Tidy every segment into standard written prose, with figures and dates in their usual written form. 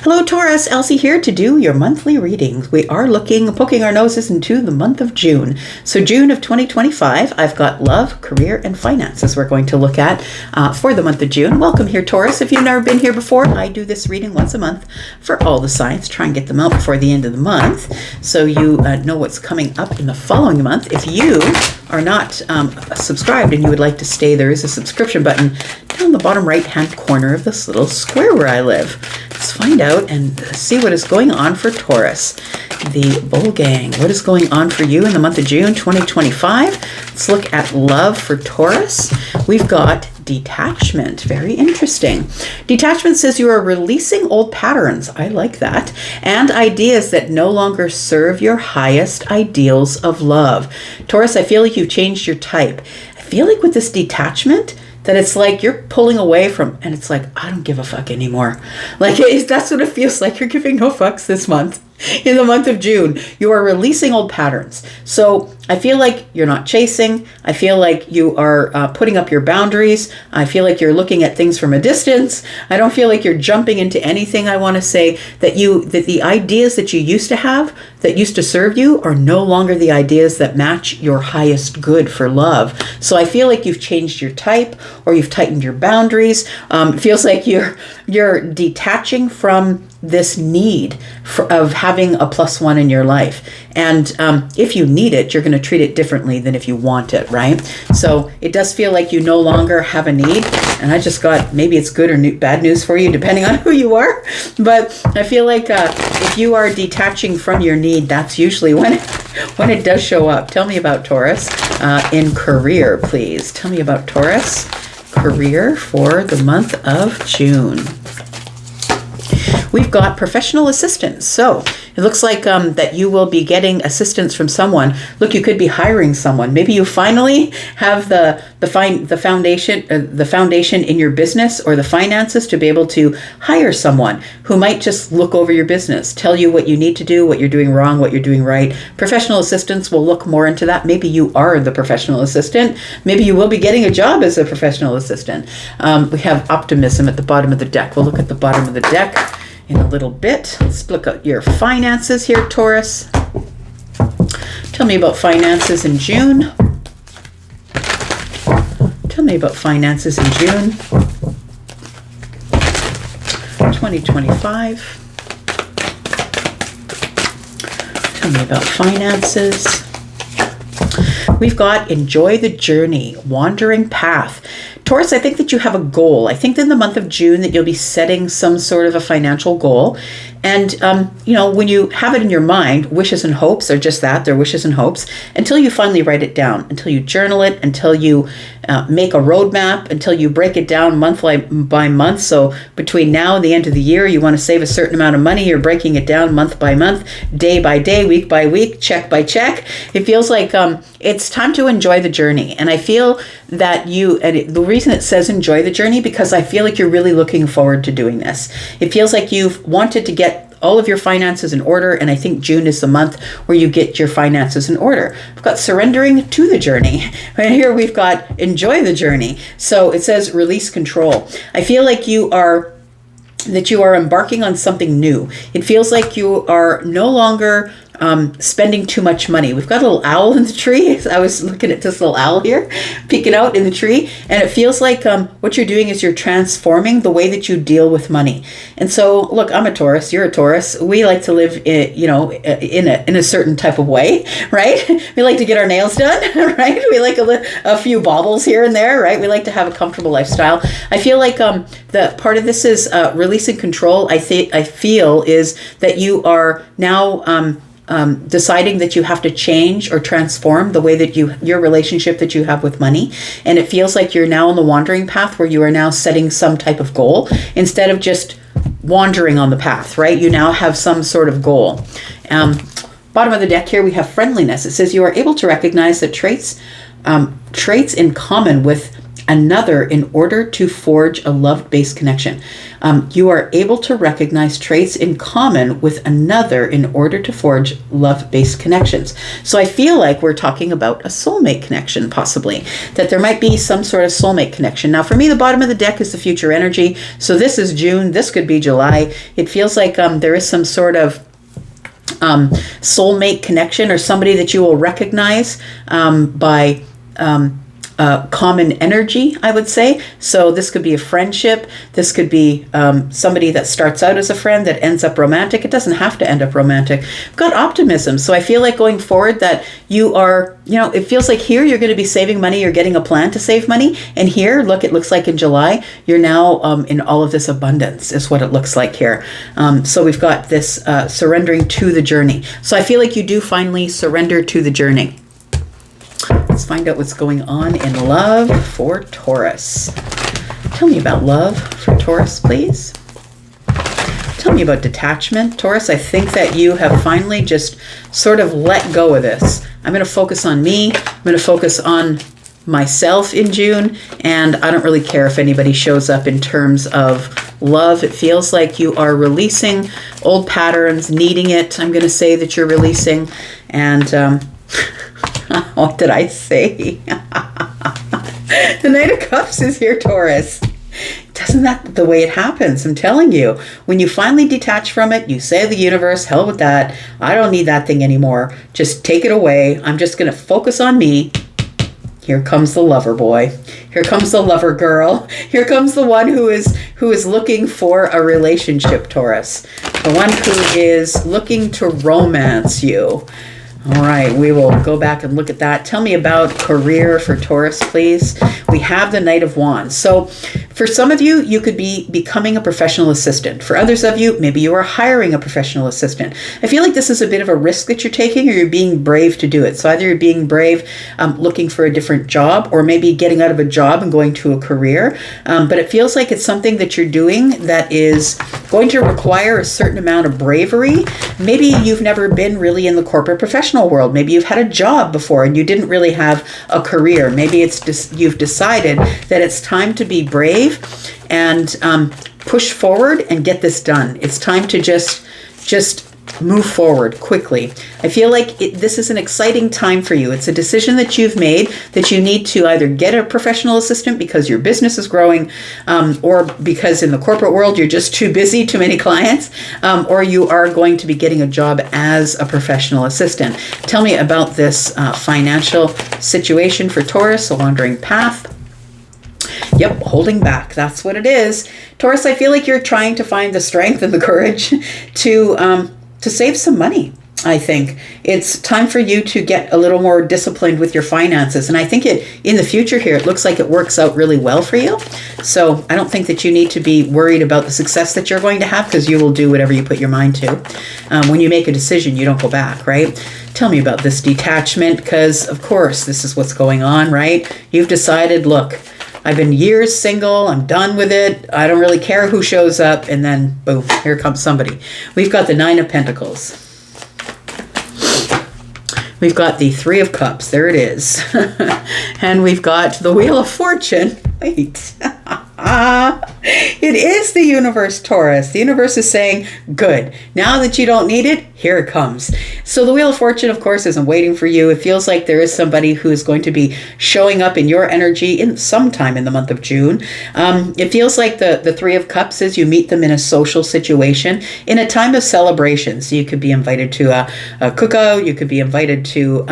Hello Taurus, Elsie here to do your monthly readings. We are poking our noses into the month of June. So June of 2025, I've got love, career, and finances we're going to look at for the month of June. Welcome here, Taurus. If you've never been here before, I do this reading once a month for all the signs. Try and get them out before the end of the month so you know what's coming up in the following month. If you are not subscribed and you would like to stay, there is a subscription button down the bottom right hand corner of this little square where I live. Let's find out and see what is going on for Taurus. The Bull Gang, what is going on for you in the month of June 2025? Let's look at love for Taurus. We've got detachment. Very interesting. Detachment says you are releasing old patterns. I like that. And ideas that no longer serve your highest ideals of love. Taurus, I feel like you've changed your type. I feel like with this detachment, that it's like you're pulling away from, and it's like, I don't give a fuck anymore. Like, that's what it feels like. You're giving no fucks this month. In the month of June, you are releasing old patterns. So I feel like you're not chasing. I feel like you are putting up your boundaries. I feel like you're looking at things from a distance. I don't feel like you're jumping into anything. I want to say that the ideas that you used to have, that used to serve you, are no longer the ideas that match your highest good for love. So I feel like you've changed your type, or you've tightened your boundaries. It feels like you're detaching from this need of having a +1 in your life. And if you need it, you're going to treat it differently than if you want it, right? So it does feel like you no longer have a need. And I just got, maybe it's good or bad news for you, depending on who you are. But I feel like if you are detaching from your need, that's usually when it does show up. Tell me about Taurus in career, please. Tell me about Taurus career for the month of June. We've got professional assistance. So it looks like that you will be getting assistance from someone. Look, you could be hiring someone. Maybe you finally have the foundation in your business or the finances to be able to hire someone who might just look over your business, tell you what you need to do, what you're doing wrong, what you're doing right. Professional assistants will look more into that. Maybe you are the professional assistant. Maybe you will be getting a job as a professional assistant. We have optimism at the bottom of the deck. We'll look at the bottom of the deck in a little bit. Let's look at your finances here, Taurus. Tell me about finances in June. Tell me about finances in June 2025. Tell me about finances. We've got enjoy the journey, wandering path. Taurus, I think that you have a goal. I think that in the month of June that you'll be setting some sort of a financial goal. And, when you have it in your mind, wishes and hopes are just that. They're wishes and hopes until you finally write it down, until you journal it, until you make a roadmap, until you break it down month by month. So between now and the end of the year, you want to save a certain amount of money. You're breaking it down month by month, day by day, week by week, check by check. It feels like it's time to enjoy the journey. And I feel that the reason it says enjoy the journey, because I feel like you're really looking forward to doing this. It feels like you've wanted to get all of your finances in order, and I think June is the month where you get your finances in order. We've got surrendering to the journey. Right here we've got enjoy the journey. So it says release control. I feel like you are embarking on something new. It feels like you are no longer spending too much money. We've got a little owl in the tree. I was looking at this little owl here, peeking out in the tree, and it feels like what you're doing is you're transforming the way that you deal with money. And so, look, I'm a Taurus. You're a Taurus. We like to live, in a certain type of way, right? We like to get our nails done, right? We like a few baubles here and there, right? We like to have a comfortable lifestyle. I feel like the part of this is releasing control. I feel is that you are now deciding that you have to change or transform the way that your relationship that you have with money. And it feels like you're now on the wandering path where you are now setting some type of goal instead of just wandering on the path, right? You now have some sort of goal. Bottom of the deck here, we have friendliness. It says you are able to recognize the traits in common with another in order to forge a love-based connection. You are able to recognize traits in common with another in order to forge love-based connections. So I feel like we're talking about a soulmate connection, possibly, that there might be some sort of soulmate connection. Now, for me, the bottom of the deck is the future energy. So this is June. This could be July. It feels like there is some sort of soulmate connection, or somebody that you will recognize by common energy, I would say. So this could be a friendship. This could be somebody that starts out as a friend that ends up romantic. It doesn't have to end up romantic. I've got optimism. So I feel like going forward that you are, it feels like here you're going to be saving money. You're getting a plan to save money. And here, look, it looks like in July, you're now in all of this abundance is what it looks like here. So we've got this surrendering to the journey. So I feel like you do finally surrender to the journey. Let's find out what's going on in love for Taurus. Tell me about love for Taurus, please. Tell me about detachment. Taurus, I think that you have finally just sort of let go of this. I'm going to focus on me. I'm going to focus on myself in June, and I don't really care if anybody shows up in terms of love. It feels like you are releasing old patterns, needing it. I'm going to say that you're releasing, and what did I say? The Knight of Cups is here, Taurus. Isn't that the way it happens? I'm telling you, when you finally detach from it, you say to the universe, hell with that. I don't need that thing anymore. Just take it away. I'm just going to focus on me. Here comes the lover boy. Here comes the lover girl. Here comes the one who is looking for a relationship, Taurus. The one who is looking to romance you. All right, we will go back and look at that. Tell me about career for Taurus, please. We have the Knight of Wands. So for some of you, you could be becoming a professional assistant. For others of you, maybe you are hiring a professional assistant. I feel like this is a bit of a risk that you're taking, or you're being brave to do it. So either you're being brave looking for a different job, or maybe getting out of a job and going to a career. But it feels like it's something that you're doing that is going to require a certain amount of bravery. Maybe you've never been really in the corporate professional world. Maybe you've had a job before and you didn't really have a career. Maybe it's just you've decided that it's time to be brave and push forward and get this done. It's time to just move forward quickly. I feel like this is an exciting time for you. It's a decision that you've made that you need to either get a professional assistant because your business is growing, or because in the corporate world you're just too busy, too many clients, or you are going to be getting a job as a professional assistant. Tell me about this financial situation for Taurus, a wandering path. Yep, holding back. That's what it is. Taurus, I feel like you're trying to find the strength and the courage to save some money. I think it's time for you to get a little more disciplined with your finances. And I think in the future here, it looks like it works out really well for you. So I don't think that you need to be worried about the success that you're going to have, because you will do whatever you put your mind to. When you make a decision, you don't go back, right? Tell me about this detachment, because of course, this is what's going on, right? You've decided, look, I've been years single. I'm done with it. I don't really care who shows up. And then, boom, here comes somebody. We've got the Nine of Pentacles. We've got the Three of Cups. There it is. And we've got the Wheel of Fortune. Wait. It is the universe, Taurus. The universe is saying, good. Now that you don't need it, here it comes. So the Wheel of Fortune, of course, isn't waiting for you. It feels like there is somebody who is going to be showing up in your energy in sometime in the month of June. It feels like the Three of Cups is you meet them in a social situation, in a time of celebration. So you could be invited to a cookout. You could be invited to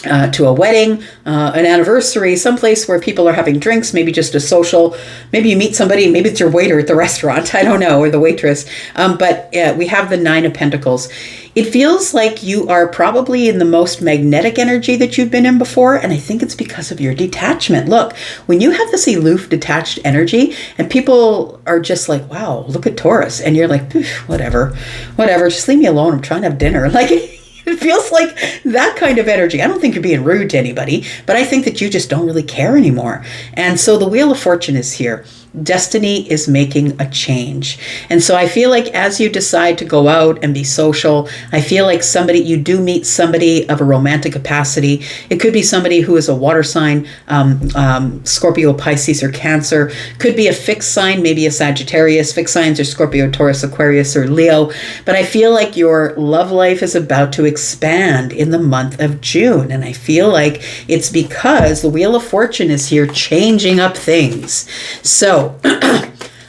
a wedding, an anniversary, someplace where people are having drinks, maybe just a social, maybe you meet somebody, maybe it's your waiter at the restaurant, I don't know, or the waitress. But we have the Nine of Pentacles. It feels like you are probably in the most magnetic energy that you've been in before, and I think it's because of your detachment. Look, when you have this aloof, detached energy, and people are just like, wow, look at Taurus, and you're like, whatever, just leave me alone, I'm trying to have dinner. Like, it feels like that kind of energy. I don't think you're being rude to anybody, but I think that you just don't really care anymore. And so the Wheel of Fortune is here. destiny is making a change. And so I feel like as you decide to go out and be social, I feel like you do meet somebody of a romantic capacity. It could be somebody who is a water sign, Scorpio, Pisces, or Cancer. Could be a fixed sign, maybe a Sagittarius. Fixed signs are Scorpio, Taurus, Aquarius, or Leo. But I feel like your love life is about to expand in the month of June. And I feel like it's because the Wheel of Fortune is here changing up things. So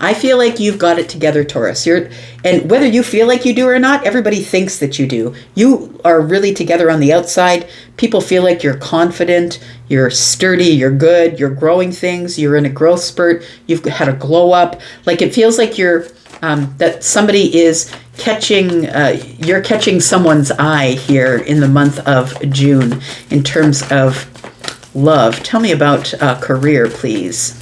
I feel like you've got it together, Taurus. And whether you feel like you do or not, everybody thinks that you do. You are really together on the outside. People feel like you're confident, you're sturdy, you're good, you're growing things, you're in a growth spurt, you've had a glow up. Like it feels like that somebody is you're catching someone's eye here in the month of June in terms of love. Tell me about career, please.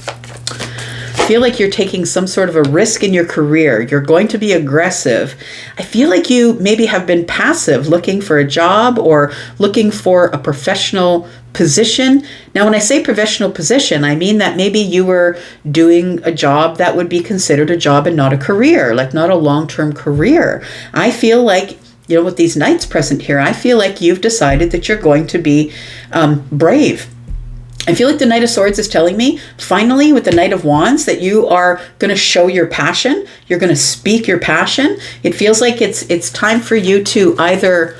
Feel like you're taking some sort of a risk in your career. You're going to be aggressive. I feel like you maybe have been passive, looking for a job or looking for a professional position. Now, when I say professional position, I mean that maybe you were doing a job that would be considered a job and not a career, like not a long-term career. I feel like, with these knights present here, I feel like you've decided that you're going to be brave. I feel like the Knight of Swords is telling me, finally, with the Knight of Wands, that you are going to show your passion. You're going to speak your passion. It feels like it's time for you to either...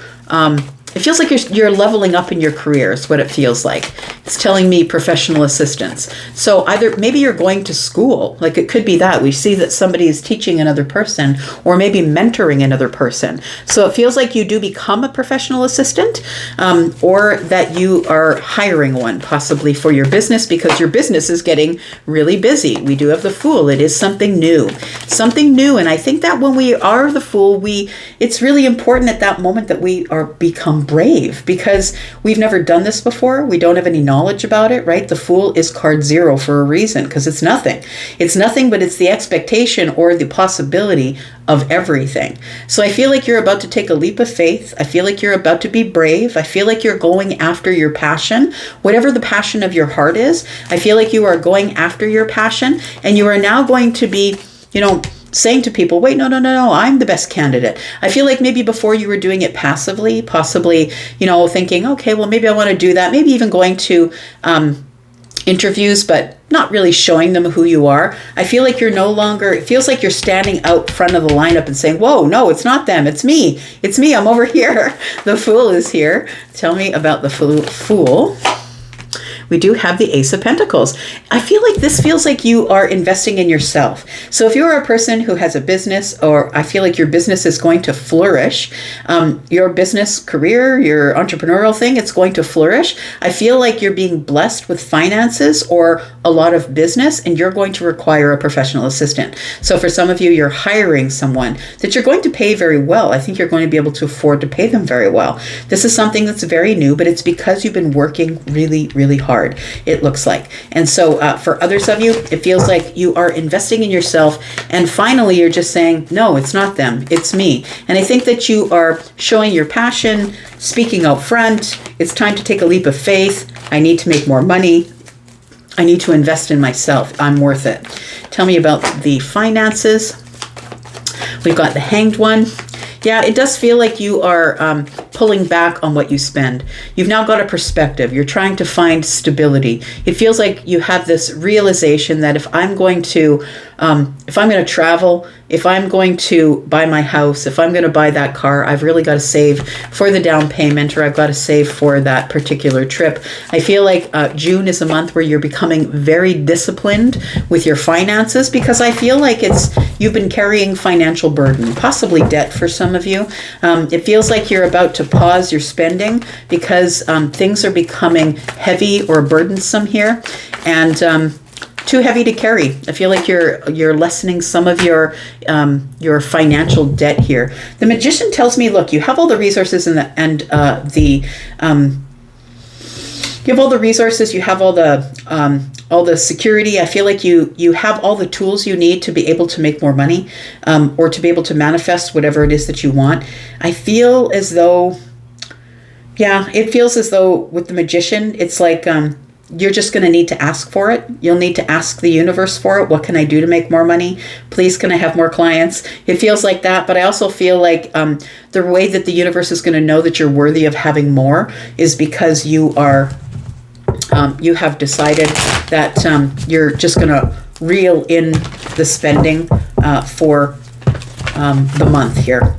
it feels like you're leveling up in your career is what it feels like. It's telling me professional assistance. So either maybe you're going to school, like it could be that. We see that somebody is teaching another person or maybe mentoring another person. So it feels like you do become a professional assistant or that you are hiring one possibly for your business because your business is getting really busy. We do have the Fool. It is something new. Something new. And I think that when we are the Fool, it's really important at that moment that we become brave because we've never done this before. We don't have any knowledge about it, right? The Fool is card 0 for a reason because it's nothing. It's nothing, but it's the expectation or the possibility of everything. So I feel like you're about to take a leap of faith. I feel like you're about to be brave. I feel like you're going after your passion, whatever the passion of your heart is. I feel like you are going after your passion and you are now going to be, saying to people, wait, no, I'm the best candidate. I feel like maybe before you were doing it passively, possibly, thinking, okay, well, maybe I want to do that. Maybe even going to interviews, but not really showing them who you are. I feel like it feels like you're standing out front of the lineup and saying, whoa, no, it's not them. It's me. I'm over here. The Fool is here. Tell me about the Fool. We do have the Ace of Pentacles. I feel like this feels like you are investing in yourself. So if you're a person who has a business, or I feel like your business is going to flourish, your business career, your entrepreneurial thing, it's going to flourish. I feel like you're being blessed with finances or a lot of business, and you're going to require a professional assistant. So for some of you, you're hiring someone that you're going to pay very well. I think you're going to be able to afford to pay them very well. This is something that's very new, but it's because you've been working really, really hard. It looks like. And so for others of you, it feels like you are investing in yourself. And finally, you're just saying, no, it's not them. It's me. And I think that you are showing your passion, speaking out front. It's time to take a leap of faith. I need to make more money. I need to invest in myself. I'm worth it. Tell me about the finances. We've got the Hanged One. Yeah, it does feel like you are pulling back on what you spend. You've now got a perspective. You're trying to find stability. It feels like you have this realization that if I'm going to travel, if I'm going to buy my house, if I'm going to buy that car, I've really got to save for the down payment, or I've got to save for that particular trip. I feel like June is a month where you're becoming very disciplined with your finances, because I feel like you've been carrying financial burden, possibly debt for some of you. It feels like you're about to pause your spending because things are becoming heavy or burdensome here, and too heavy to carry. I feel like you're lessening some of your financial debt here. The Magician tells me, look, you have all the resources you have all the resources, you have all the security. I feel like you have all the tools you need to be able to make more money, or to be able to manifest whatever it is that you want. I feel as though, it feels as though with the Magician, it's like you're just going to need to ask for it. You'll need to ask the universe for it. What can I do to make more money? Please, can I have more clients? It feels like that, but I also feel like the way that the universe is going to know that you're worthy of having more is because you are, you have decided that you're just going to reel in the spending for the month here.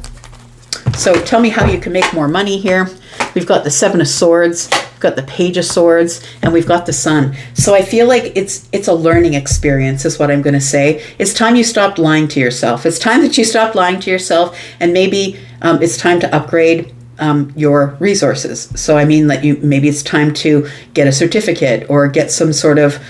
So tell me how you can make more money here. We've got the Seven of Swords, we've got the Page of Swords, and we've got the Sun. So I feel like it's a learning experience is what I'm going to say. It's time you stopped lying to yourself. It's time that you stopped lying to yourself, and maybe it's time to upgrade your resources. So I mean that maybe it's time to get a certificate or get some sort of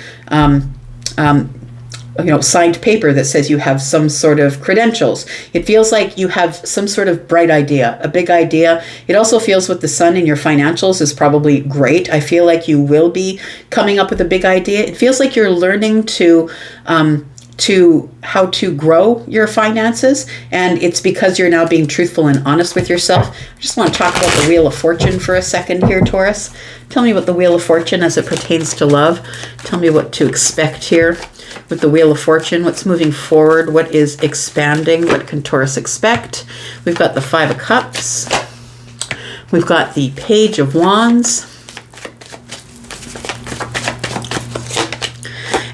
signed paper that says you have some sort of credentials. It feels like you have some sort of bright idea, a big idea. It also feels with the Sun in your financials is probably great. I feel like you will be coming up with a big idea. It feels like you're learning to how to grow your finances, and it's because you're now being truthful and honest with yourself. I just want to talk about the Wheel of Fortune for a second here, Taurus. Tell me about the Wheel of Fortune as it pertains to love. Tell me what to expect here with the Wheel of Fortune. What's moving forward? What is expanding? What can Taurus expect? We've got the Five of Cups. We've got the Page of Wands.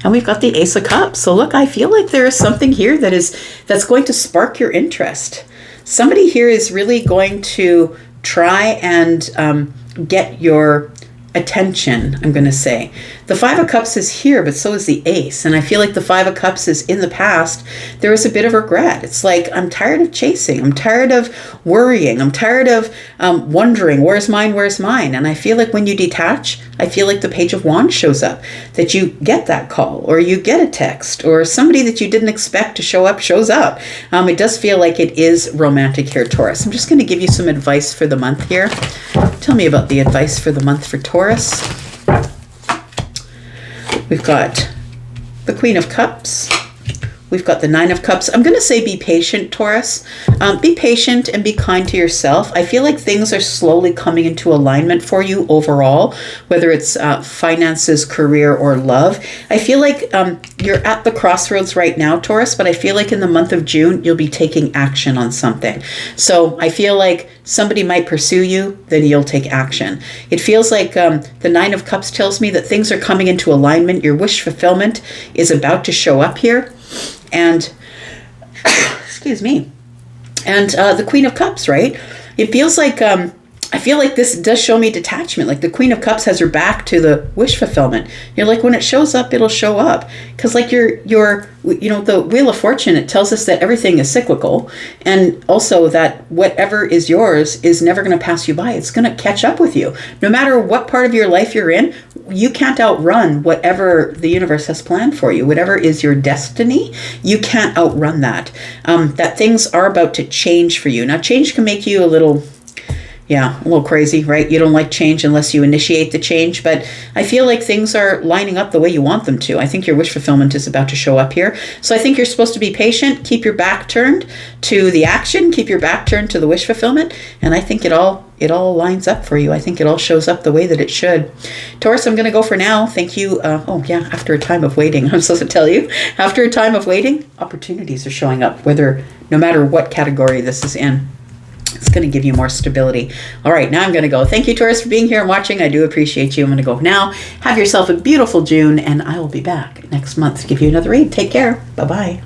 And we've got the Ace of Cups. So look, I feel like there is something here that's going to spark your interest. Somebody here is really going to try and get your attention, I'm going to say. The Five of Cups is here, but so is the Ace. And I feel like the Five of Cups is in the past. There was a bit of regret. It's like, I'm tired of chasing. I'm tired of worrying. I'm tired of wondering, where's mine? Where's mine? And I feel like when you detach, I feel like the Page of Wands shows up, that you get that call or you get a text or somebody that you didn't expect to show up shows up. It does feel like it is romantic here, Taurus. I'm just going to give you some advice for the month here. Tell me about the advice for the month for Taurus. We've got the Queen of Cups. We've got the Nine of Cups. I'm going to say be patient, Taurus. Be patient and be kind to yourself. I feel like things are slowly coming into alignment for you overall, whether it's finances, career, or love. I feel like you're at the crossroads right now, Taurus, but I feel like in the month of June, you'll be taking action on something. So I feel like somebody might pursue you, then you'll take action. It feels like the Nine of Cups tells me that things are coming into alignment. Your wish fulfillment is about to show up here. And, excuse me, and the Queen of Cups, right? It feels like, I feel like this does show me detachment. Like the Queen of Cups has her back to the wish fulfillment. You're like, when it shows up, it'll show up. Because like the Wheel of Fortune, it tells us that everything is cyclical. And also that whatever is yours is never going to pass you by. It's going to catch up with you. No matter what part of your life you're in, you can't outrun whatever the universe has planned for you. Whatever is your destiny, you can't outrun that. That things are about to change for you. Now, change can make you a little crazy, right? You don't like change unless you initiate the change, but I feel like things are lining up the way you want them to. I think your wish fulfillment is about to show up here. So I think you're supposed to be patient, keep your back turned to the action, keep your back turned to the wish fulfillment, and I think it all lines up for you. I think it all shows up the way that it should. Taurus, I'm going to go for now. Thank you. After a time of waiting, I'm supposed to tell you, after a time of waiting, opportunities are showing up, no matter what category this is in. It's going to give you more stability. All right, now I'm going to go. Thank you, Taurus, for being here and watching. I do appreciate you. I'm going to go now. Have yourself a beautiful June, and I will be back next month to give you another read. Take care. Bye-bye.